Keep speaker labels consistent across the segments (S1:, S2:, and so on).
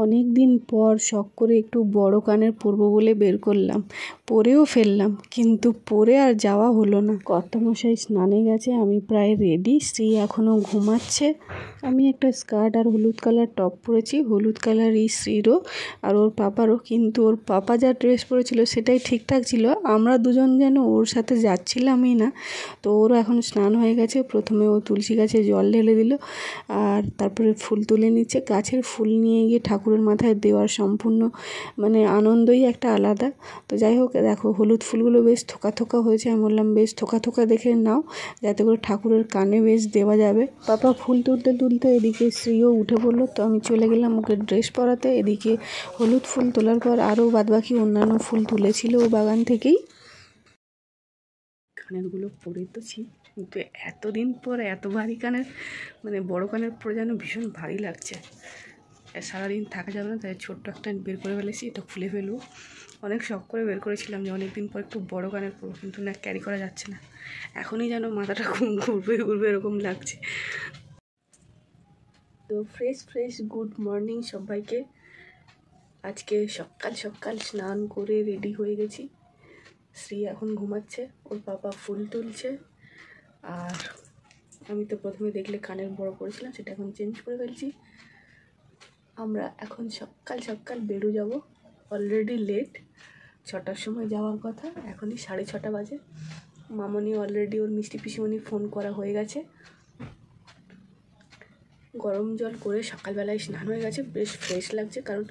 S1: অনেক দিন পর শখ করে একটু বড় কানের পরবো বলে বের করলাম, পরেও ফেললাম, কিন্তু পরে আর যাওয়া হলো না। কর্তামশাই স্নানে গেছে, আমি প্রায় রেডি, শ্রী এখনও ঘুমাচ্ছে। আমি একটা স্কার্ট আর হলুদ কালার টপ পরেছি, হলুদ কালারই শ্রীরও আর ওর পাপারও, কিন্তু ওর পাপা যা ড্রেস পরেছিল সেটাই ঠিকঠাক ছিল, আমরা দুজন যেন ওর সাথে যাচ্ছিলামই না। তো ওরও এখন স্নান হয়ে গেছে, প্রথমে ও তুলসী গাছে জল ঢেলে দিল আর তারপরে ফুল তুলে নিচ্ছে। গাছের ফুল নিয়ে গিয়ে ঠাকুরের মাথায় দেওয়ার সম্পূর্ণ আনন্দই একটা আলাদা। তো যাই হোক, দেখো হলুদ ফুলগুলো বেশ থোকা থোকা হয়েছে, আমি বললাম বেশ থোকা থোকা দেখে নাও, যাতে করে ঠাকুরের কানে বেশ দেওয়া যাবে। পাপা ফুল তুলতে তুলতে এদিকে শ্রীও উঠে পড়লো, তো আমি চলে গেলাম ওকে ড্রেস পরাতে। এদিকে হলুদ ফুল তোলার পর আরও বাদবাকি অন্যান্য ফুল তুলেছিল ও বাগান থেকেই। কানেরগুলো পরেছি, কিন্তু এতদিন পর এত ভারী কানের বড় কানের পরে যেন ভীষণ ভারী লাগছে। সারাদিন থাকা যাবে না, তাই ছোট্ট একটা বের করে ফেলেছি, এটা খুলে ফেলবো। অনেক শখ করে বের করেছিলাম যে অনেকদিন পর একটু বড় কানের পরবো, কিন্তু না, ক্যারি করা যাচ্ছে না। এখনই যেন মাথাটা ঘুরবে ঘুরবে এরকম লাগছে। তো ফ্রেশ গুড মর্নিং সবাইকে। আজকে সকাল সকাল স্নান করে রেডি হয়ে গেছি। শ্রী এখন ঘুমাচ্ছে, ওর পাপা ফুল তুলছে, আর আমি তো প্রথমে দেখলে কানের বড় পড়েছিলাম, সেটা এখন চেঞ্জ করে ফেলছি। আমরা এখন সকাল সকাল বেরো যাব, অলরেডি লেট, 6টার সময় যাওয়ার কথা, এখনই 6:30 বাজে। মামনি অলরেডি ওর মিষ্টি পিসিমণি ফোন করা হয়ে গেছে। গরম জল করে সকালবেলায় স্নান হয়ে গেছে, বেশ ফ্রেশ লাগছে, কারণ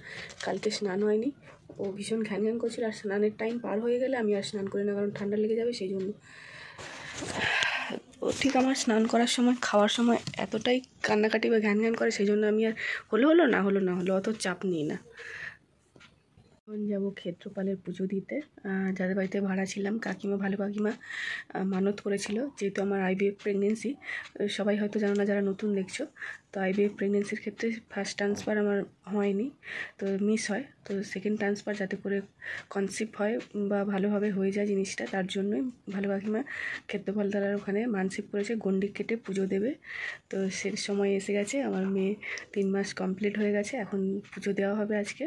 S1: কালকে স্নান হয়নি। ও ভীষণ ঘ্যান ঘ্যান করছিল, আর স্নানের টাইম পার হয়ে গেলে আমি আর স্নান করি না, কারণ ঠান্ডা লেগে যাবে, সেই জন্য। ও ঠিক আমার স্নান করার সময়, খাওয়ার সময় এতটাই কান্নাকাটি বা ঘ্যান ঘ্যান করে, সেই জন্য আমি আর হলো না হলো অত চাপ নিই না। এখন যাবো ক্ষেত্রপালের পুজো দিতে, যাদের বাড়িতে ভাড়া ছিলাম। ভালো কাকিমা মানত করেছিল, যেহেতু আমার আইভিএফ প্রেগনেন্সি, সবাই হয়তো জানো না যারা নতুন দেখছো। তো আইভিএফ প্রেগনেন্সির ক্ষেত্রে ফার্স্ট ট্রান্সফার আমার হয়নি, তো মিস হয়। তো সেকেন্ড ট্রান্সফার যাতে করে কনসিভ হয় বা ভালোভাবে হয়ে যায় জিনিসটা, তার জন্যই ভালো কাকিমা ক্ষেত্রপালতলার ওখানে মানসিক করেছে গন্ডি কেটে পুজো দেবে। তো সে সময় এসে গেছে, আমার মেয়ে 3 মাস কমপ্লিট হয়ে গেছে, এখন পুজো দেওয়া হবে আজকে।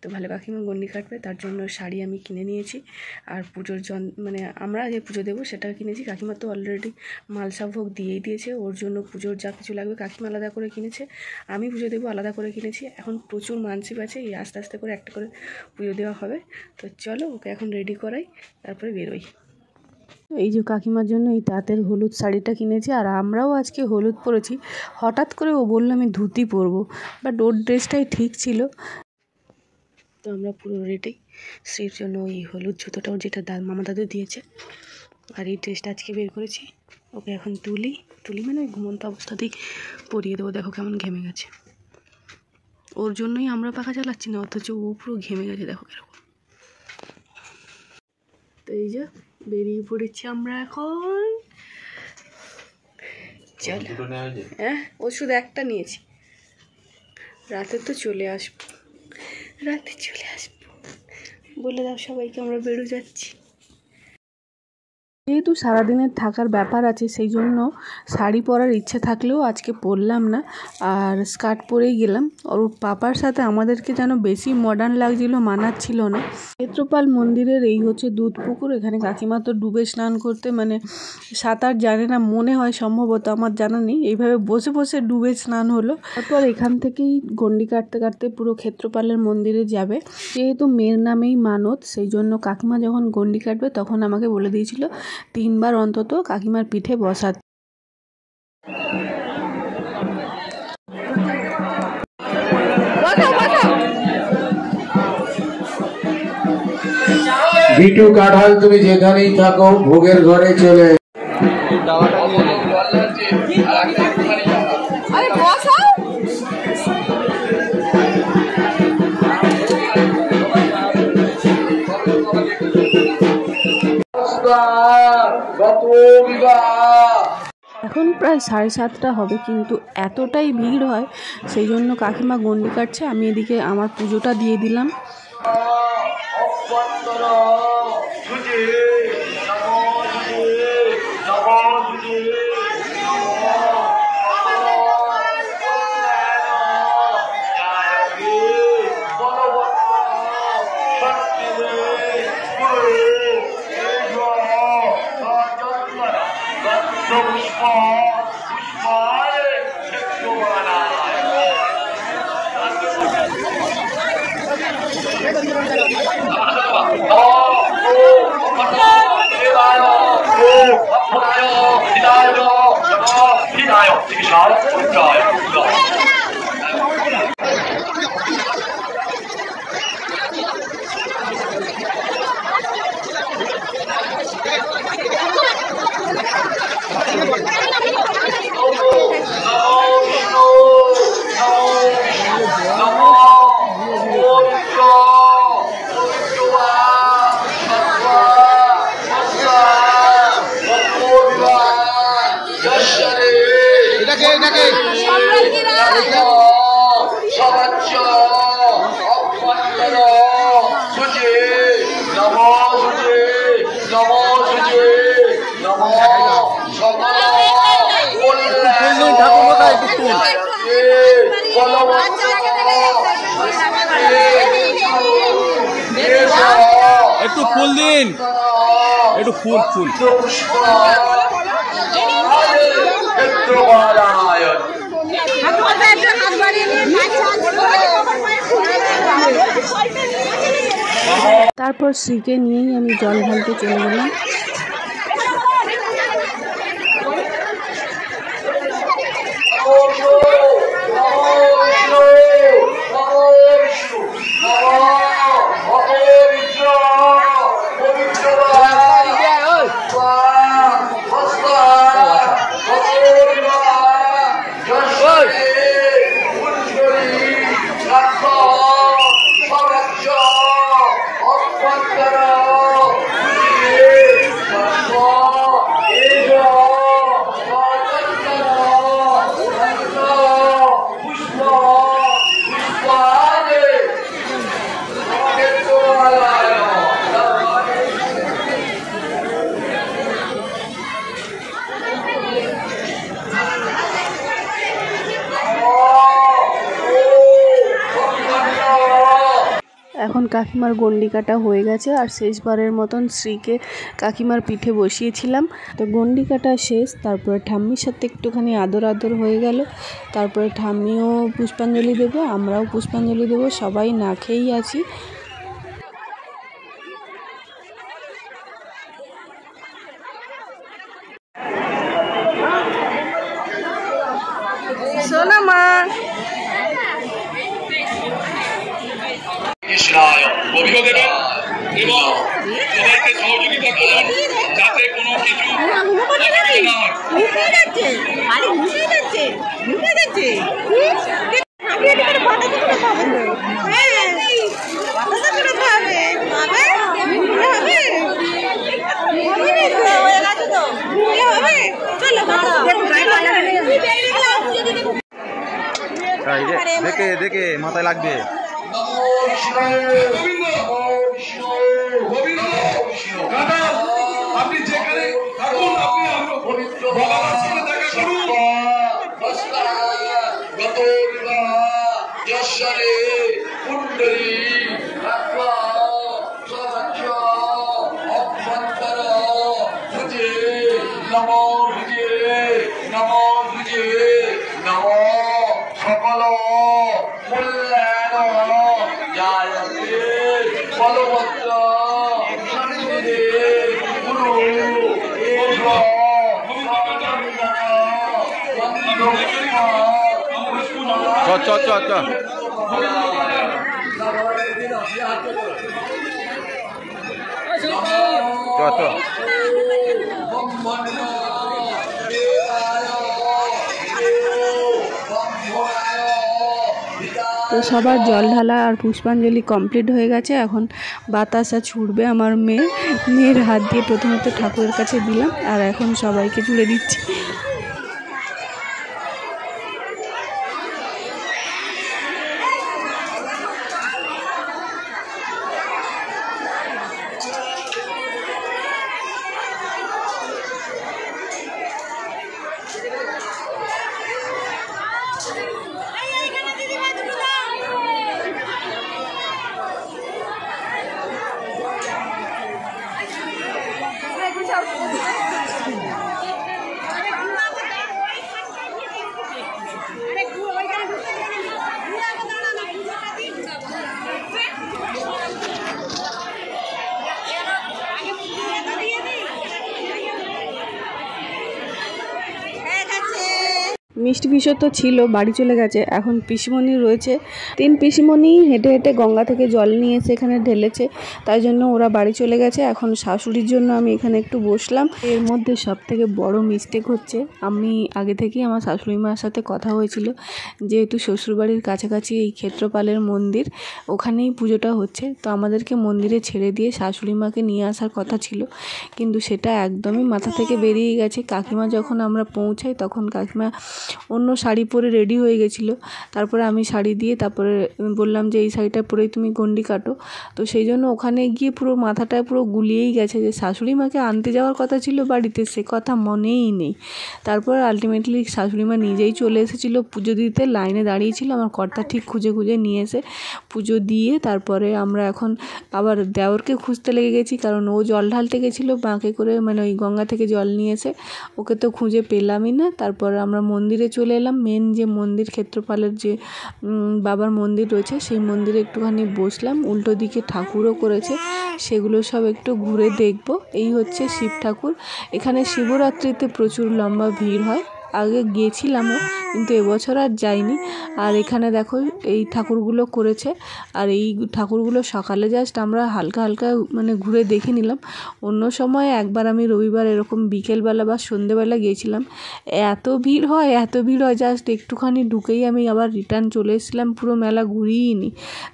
S1: তো ভালো কাকিমা গন্ডি কাটবে, তার জন্য শাড়ি আমি কিনে নিয়েছি। আর পুজোর আমরা যে পুজো দেবো সেটা কিনেছি। কাকিমা তো অলরেডি মালসা ভোগ দিয়েই দিয়েছে, ওর জন্য পুজোর যা কিছু লাগবে কাকিমা আলাদা করে কিনেছে, আমি পুজো দেবো আলাদা করে কিনেছি। এখন প্রচুর মানসিক আছে, এই আস্তে আস্তে করে একটা করে পুজো দেওয়া হবে। তো চলো ওকে এখন রেডি করাই, তারপরে বেরোই। এই যে কাকিমার জন্য এই তাঁতের হলুদ শাড়িটা কিনেছি, আর আমরাও আজকে হলুদ পরেছি। হঠাৎ করে ও বললো আমি ধুতি পরবো, বাট ওর ড্রেসটাই ঠিক ছিল। তো আমরা পুরো রেডি, শ্রীর জন্য ওই হলুদ জুতোটাও যেটা মামা দাদু দিয়েছে, আর এই ড্রেসটা আজকে বের করেছি। ওকে এখন তুলি ওই ঘুমন্ত অবস্থাতেই পরিয়ে দেবো। দেখো কেমন ঘেমে গেছে, ওর জন্যই আমরা পাখা চালাচ্ছি না, অথচ ও পুরো ঘেমে গেছে, দেখো এরকম। তো এই যে বেরিয়ে পড়েছি আমরা এখন। হ্যাঁ, ওষুধ একটা নিয়েছি, রাতে চলে আসবো বলে দাও সবাইকে আমরা বেরো যাচ্ছি। যেহেতু সারাদিনের থাকার ব্যাপার আছে, সেই জন্য শাড়ি পরার ইচ্ছে থাকলেও আজকে পরলাম না, আর স্কার্ট পরেই গেলাম। ওর পাপার সাথে আমাদেরকে যেন বেশি মডার্ন লাগছিল, মানাচ্ছিল না। ক্ষেত্রপাল মন্দিরের এই হচ্ছে দুধ পুকুর, এখানে কাকিমা তো ডুবে স্নান করতে সাঁতার জানে না মনে হয়, সম্ভবত, আমার জানা নেই। এইভাবে বসে বসে ডুবে স্নান হলো। তারপর এখান থেকেই গন্ডি কাটতে কাটতে পুরো ক্ষেত্রপালের মন্দিরে যাবে। যেহেতু মেয়ের নামেই মানত, সেই জন্য কাকিমা যখন গন্ডি কাটবে তখন আমাকে বলে দিয়েছিল 3 বার অন্তত কাকিমার পিঠে বসাতে।
S2: বিটু কাঁঠাল, তুমি যেখানেই থাকো ভোগের ঘরে চলে।
S1: এখন প্রায় 7:30 হবে, কিন্তু এতটাই ভিড় হয়, সেই জন্য কাকিমা গন্ডি কাটছে, আমি এদিকে আমার পুজোটা দিয়ে দিলাম।
S3: একটু ফুল দিন, একটু ফুল ফুল।
S1: তারপর শ্রীকে নিয়েই আমি জল ঢালতে চলে গেলাম। এখন কাকিমার গন্ডি কাটা হয়ে গেছে, আর শেষবারের মতন শ্রীকে কাকিমার পিঠে বসিয়েছিলাম। তো গন্ডি কাটা শেষ, তারপরে ঠাম্মির সাথে একটুখানি আদর আদর হয়ে গেল। তারপরে ঠাম্মিও পুষ্পাঞ্জলি দেবো, আমরাও পুষ্পাঞ্জলি দেবো, সবাই না খেয়েই আছি। সোনা মা
S4: অভিযোগ দেবেন এবং সবাইকে সহযোগিতা করুন যাতে কোনো কিছু না
S3: হয়। দেখে দেখে মাথায় লাগবে।
S4: আপনি যেখানে থাকুন আপনি ভগবানের সাথে দেখা করুন।
S3: চ চ চ চ চ
S1: তো সবার জল ঢালা আর পুষ্পাঞ্জলি কমপ্লিট হয়ে গেছে। এখন বাতাসা ছুটবে আমার মেয়ের হাত দিয়ে প্রথমত ঠাকুরের কাছে দিলাম, আর এখন সবাইকে জুড়ে দিচ্ছি। মিষ্টি বিষয় তো ছিল, বাড়ি চলে গেছে। এখন পিসিমণি রয়েছে, 3 পিসিমণি হেঁটে হেঁটে গঙ্গা থেকে জল নিয়ে এসে এখানে ঢেলেছে, তাই জন্য ওরা বাড়ি চলে গেছে। এখন শাশুড়ির জন্য আমি এখানে একটু বসলাম। এর মধ্যে সব থেকে বড় মিস্টেক হচ্ছে, আমি আগে থেকেই আমার শাশুড়ি মার সাথে কথা হয়েছিল, যেহেতু শ্বশুরবাড়ির কাছাকাছি এই ক্ষেত্রপালের মন্দির, ওখানেই পুজোটা হচ্ছে, তো আমাদেরকে মন্দিরে ছেড়ে দিয়ে শাশুড়ি মাকে নিয়ে আসার কথা ছিল, কিন্তু সেটা একদমই মাথা থেকে বেরিয়ে গেছে। কাকিমা যখন আমরা পৌঁছাই তখন কাকিমা অন্য শাড়ি পরে রেডি হয়ে গেছিলো। তারপরে আমি শাড়ি দিয়ে তারপরে বললাম যে এই শাড়িটা পরেই তুমি গন্ডি কাটো। তো সেই জন্য ওখানে গিয়ে পুরো মাথাটায় পুরো গুলিয়েই গেছে যে শাশুড়ি মাকে আনতে যাওয়ার কথা ছিল বাড়িতে, সে কথা মনেই নেই। তারপর আলটিমেটলি শাশুড়ি মা নিজেই চলে এসেছিলো পুজো দিতে, লাইনে দাঁড়িয়েছিল, আমার কর্তা ঠিক খুঁজে খুঁজে নিয়ে এসে পুজো দিয়ে তারপরে আমরা এখন আবার দেওরকে খুঁজতে লেগে গেছি, কারণ ও জল ঢালতে গেছিলো বাঁকে করে, মানে ওই গঙ্গা থেকে জল নিয়ে এসে, ওকে তো খুঁজে পেলামই না। তারপর আমরা মন্দিরে চলে এলাম, মেন যে মন্দির ক্ষেত্রপালের যে বাবার মন্দির রয়েছে সেই মন্দিরে একটুখানি বসলাম। উল্টো দিকে ঠাকুরও করেছে, সেগুলো সব একটু ঘুরে দেখব। এই হচ্ছে শিব ঠাকুর। এখানে শিবরাত্রিতে প্রচুর লম্বা ভিড় হয়, আগে গিয়েছিলামও কিন্তু এবছর আর যাইনি। আর এখানে দেখো এই ঠাকুরগুলো করেছে, আর এই ঠাকুরগুলো সকালে জাস্ট আমরা হালকা হালকা মানে ঘুরে দেখে নিলাম। অন্য সময় একবার আমি রবিবার এরকম বিকেলবেলা বা সন্ধেবেলা গিয়েছিলাম, এত ভিড় হয় জাস্ট একটুখানি ঢুকেই আমি আবার রিটার্ন চলে এসেছিলাম, পুরো মেলা ঘুরিয়ে নি।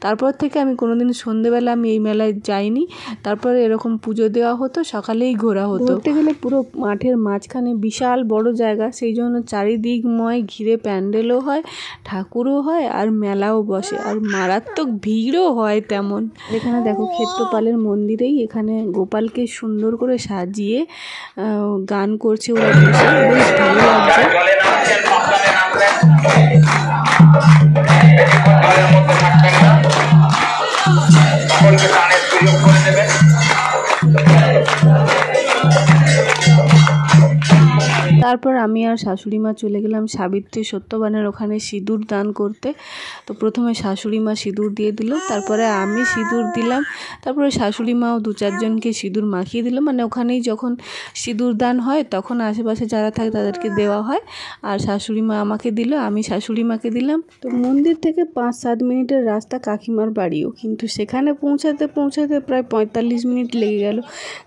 S1: তারপর থেকে আমি কোনোদিন সন্ধেবেলা আমি এই মেলায় যাইনি। তারপরে এরকম পুজো দেওয়া হতো, সকালেই ঘোরা হতো। ধরতে গেলে পুরো মাঠের মাঝখানে বিশাল বড় জায়গা, সেই জন্য চারিদিকময় ঘিরে প্যান্ডেলও হয়, ঠাকুরও হয়, আর মেলাও বসে, আর মারাত্মক ভিড়ও হয় তেমন। এখানে দেখো ক্ষেত্রপালের মন্দিরেই এখানে গোপালকে সুন্দর করে সাজিয়ে গান করছে ওরা বসে, বেশ ভালো লাগছে। তারপর আমি আর শাশুড়ি মা চলে গেলাম সাবিত্রী সত্যবানের ওখানে সিঁদুর দান করতে। তো প্রথমে শাশুড়ি মা সিঁদুর দিয়ে দিল, তারপরে আমি সিঁদুর দিলাম, তারপরে শাশুড়ি মাও 2-4 জনকে সিঁদুর মাখিয়ে দিল। মানে ওখানেই যখন সিঁদুর দান হয় তখন আশেপাশে যারা থাকে তাদেরকে দেওয়া হয়, আর শাশুড়ি মা আমাকে দিল, আমি শাশুড়ি মাকে দিলাম। তো মন্দির থেকে 5-7 মিনিটের রাস্তা কাকিমার বাড়িও, কিন্তু সেখানে পৌঁছাতে প্রায় 45 মিনিট লেগে গেল,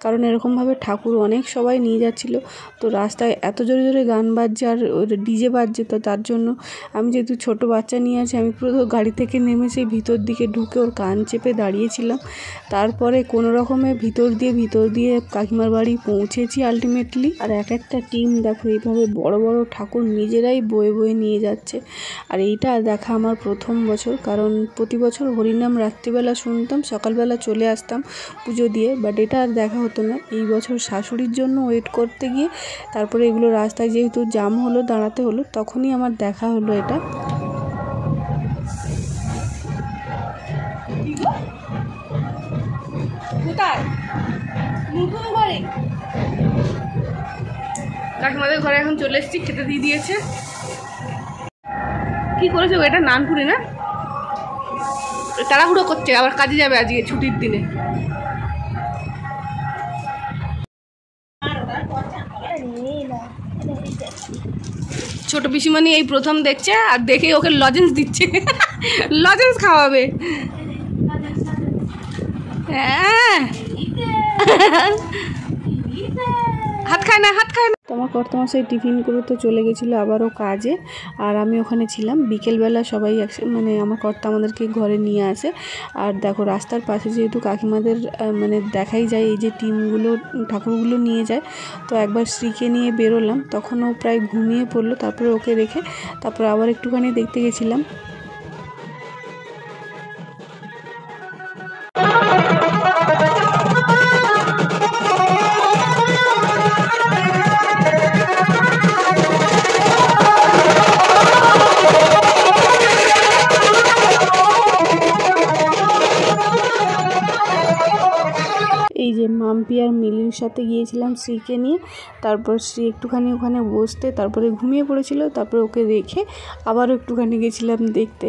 S1: কারণ এরকমভাবে ঠাকুর অনেক সবাই নিয়ে যাচ্ছিল। তো রাস্তায় এত জোরে জোরে গান বাজছে আর ডিজে বাজছে, তো তার জন্য আমি যেহেতু ছোট বাচ্চা নিয়ে আছি, আমি পুরো গাড়ি থেকে নেমে সেই ভিতর দিকে ঢুকে ওর কান চেপে দাঁড়িয়েছিলাম। তারপরে কোনো রকমে ভিতর দিয়ে কাকিমার বাড়ি পৌঁছেছি আলটিমেটলি। আর একটা টিম দেখো এইভাবে বড় বড় ঠাকুর নিজেরাই বয়ে বয়ে নিয়ে যাচ্ছে। আর এইটা দেখা আমার প্রথম বছর, কারণ প্রতি বছর হরিনাম রাত্রিবেলা শুনতাম, সকালবেলা চলে আসতাম পুজো দিয়ে, বাট এটা আর দেখা হতো না। এই বছর শাশুড়ির জন্য ওয়েট করতে গিয়ে তারপরে এগুলো রাস্তায় যেহেতু জাম হলো, দাঁড়াতে হলো, তখনই আমার দেখা হলো এটা। কাকিমাদের ঘরে এখন চলে এসেছি, খেতে দিয়ে দিয়েছে। কি করেছো এটা? নানপুরি না, তাড়াহুড়ো করছে, আবার কাজে যাবে আজকে ছুটির দিনে। ছোট পিসিমণি এই প্রথম দেখছে, আর দেখে ওকে লজেন্স দিচ্ছে, লজেন্স খাওয়াবে। হ্যাঁ, হাত খায় না। তোমার কর্তামশাই টিফিন করে তো চলে গেছিলো আবারও কাজে, আর আমি ওখানে ছিলাম। বিকেলবেলা সবাই মানে আমার কর্তা আমাদেরকে ঘরে নিয়ে আসে। আর দেখো রাস্তার পাশে যেহেতু কাকিমাদের মানে দেখাই যায় এই যে টিমগুলো ঠাকুরগুলো নিয়ে যায়, তো একবার স্ত্রীকে নিয়ে বেরোলাম, তখন ও প্রায় ঘুমিয়ে পড়লো। তারপরে ওকে রেখে তারপরে আবার একটুখানি দেখতে গেছিলাম। এই যে মাম্পি আর মিলির সাথে গিয়েছিলাম শ্রীকে নিয়ে, তারপর শ্রী একটুখানি ওখানে বসতে, তারপরে ঘুমিয়ে পড়েছিল, তারপরে ওকে রেখে আবারও একটুখানি গেছিলাম দেখতে।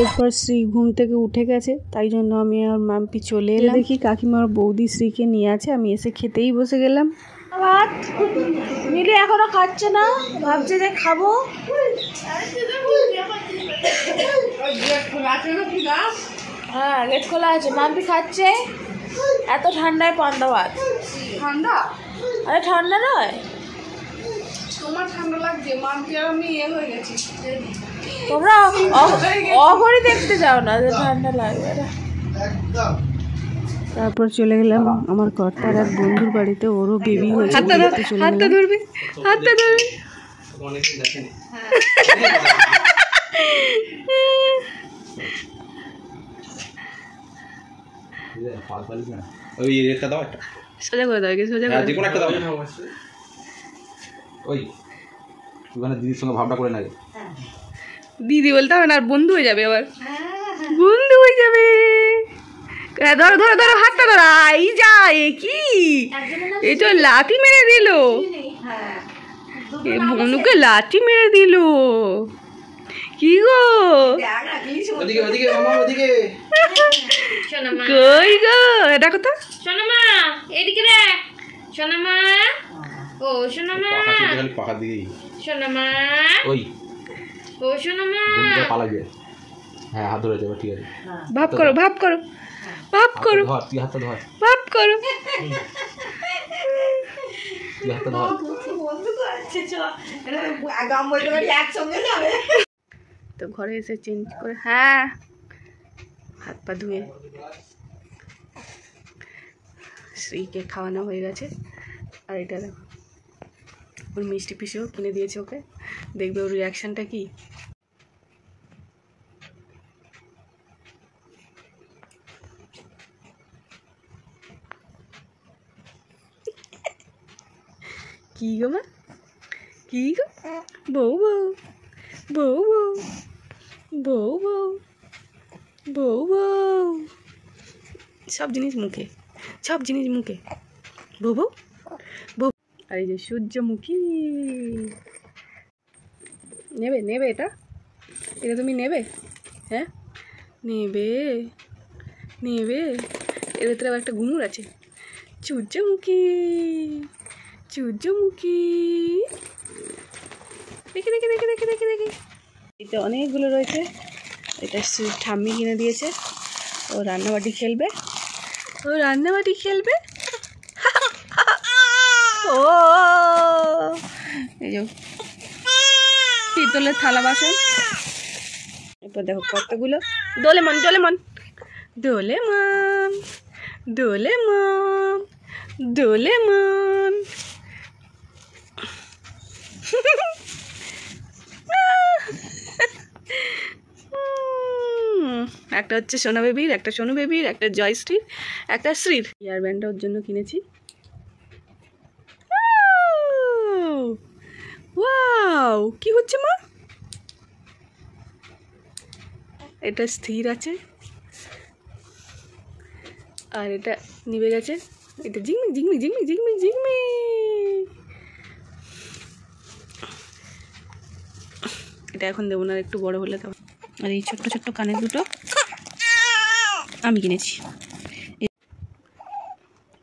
S1: এরপর শ্রী ঘুম থেকে উঠে গেছে, তাই জন্য আমি আর মাম্পি চলে এলাম। দেখি কাকিমার বৌদি শ্রীকে নিয়ে আছে, আমি এসে খেতেই বসে গেলাম।
S5: ভাত মিলে এখনো খাচ্ছে না, ভাবছে যে খাবো। হ্যাঁ গেট খোলা আছে, মাম্পি খাচ্ছে। এত ঠান্ডায় পান্তা ভাত।
S1: ঠান্ডা?
S5: আরে ঠান্ডা নয়,
S1: তোমার ঠান্ডা লাগছে, মাম্পি আর আমি হয়ে গেছি।
S5: তোমরা অঘরে দেখতে যাও না যে ঠান্ডা লাগবে।
S1: তারপর চলে গেলাম আমার কর্তার এক বন্ধুর বাড়িতে, ওরও বেবি হয়েছে। হাতটা ধরবি, হাতটা ধরবি। সোজা করে দাও, সোজা করে
S3: যে কোনো একটা দাও। ওই ওখানে দিদির সঙ্গে ভাবনা করে নাই,
S1: দিদি বলতে হবে না, আর বন্ধু হয়ে যাবে। আবার বন্ধু হয়ে যাবে। ধরো ধরো ধরো, হাতটা ধরো। আই যা, এ কি, এই তো লাথি মেরে দিল। এ বনুকে লাঠি মেরে দিল। কি গো কই গো এটা কথা
S5: সোনামা এদিকে রে সোনামা ও সোনামা
S3: পাখা দিকে
S5: সোনামা
S3: ওই
S5: ও সোনামা
S3: পালাবে। হ্যাঁ হাত ধরে যাবে, ঠিক আছে।
S1: ভাব করো ভাব করো ভাব করো
S3: ধর, তুই হাতটা ধর,
S1: ভাব করো।
S3: তুই হাতটা ধর।
S1: তো ঘরে এসে চেঞ্জ করে, হ্যাঁ হাত পা ধুয়ে শ্রীকে খাওয়ানো হয়ে গেছে। আর এটা দেখো ওর মিষ্টি পিসেও কিনে দিয়েছে ওকে, দেখবে ওর রিয়াকশানটা কি। কি গো মা, কি গো বউ বউ বউ বউ বউ বউ বউ সব জিনিস মুখে, সব জিনিস মুখে বউ বউ বউ। আর এই যে সূর্যমুখী, নেবে নেবে এটা, এটা তুমি নেবে? হ্যাঁ নেবে নেবে। এর ভেতরে আবার একটা ঘুঙুর আছে। সূর্যমুখী সূর্যমুখী, দেখি দেখি দেখি দেখি দেখি দেখি। এটা অনেকগুলো রয়েছে। এটা ঠাম্মি কিনে দিয়েছে। ও রান্নাবাটি খেলবে, ও রান্নাবাটি খেলবে। ও এই যে পিতলের থালা বাসন। এরপর দেখো কতগুলো ডোলেমন ডোলেমন ডোলেমন ডোলেমন ডোলেমন। একটা হচ্ছে সোনা বেবির, একটা সোনু বেবির, একটা জয়শ্রীর, একটা শ্রীর। ইয়ার ব্যান্ডটা ওর জন্য কিনেছি। ওয়াও কি হচ্ছে মা? এটা স্থির আছে আর এটা নিভে গেছে। এটা ঝিকমিক ঝিকমিক ঝিকমিক ঝিকমিক ঝিকমিক। এটা এখন দেবো না, একটু বড় হলে দেবো। আর এই ছোট্ট ছোট্ট কানের দুটো আমি কিনেছি।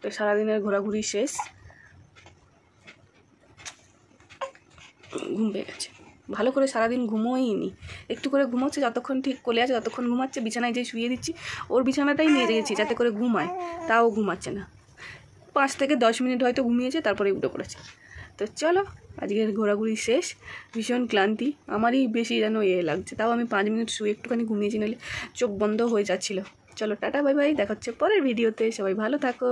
S1: তো সারাদিনের ঘোরাঘুরি শেষ, ঘুম পেয়ে গেছে। ভালো করে সারাদিন ঘুমোইনি, একটু করে ঘুমোচ্ছে, যতক্ষণ ঠিক কোলে আছে ততক্ষণ ঘুমাচ্ছে। বিছানায় যে শুয়ে দিচ্ছি ওর বিছানাটাই নিয়ে রেখেছি যাতে করে ঘুমায়, তাও ঘুমাচ্ছে না। 5 থেকে 10 মিনিট হয়তো ঘুমিয়েছে, তারপরে উঠে পড়েছে। তো চলো আজকের ঘোরাঘুরি শেষ। ভীষণ ক্লান্তি, আমারই বেশি যেন লাগছে। তাও আমি 5 মিনিট শুয়ে একটুখানি ঘুমিয়েছি, নাহলে চোখ বন্ধ হয়ে যাচ্ছিলো। চলো টাটা বাই বাই, দেখা হচ্ছে পরের ভিডিওতে। সবাই ভালো থাকো।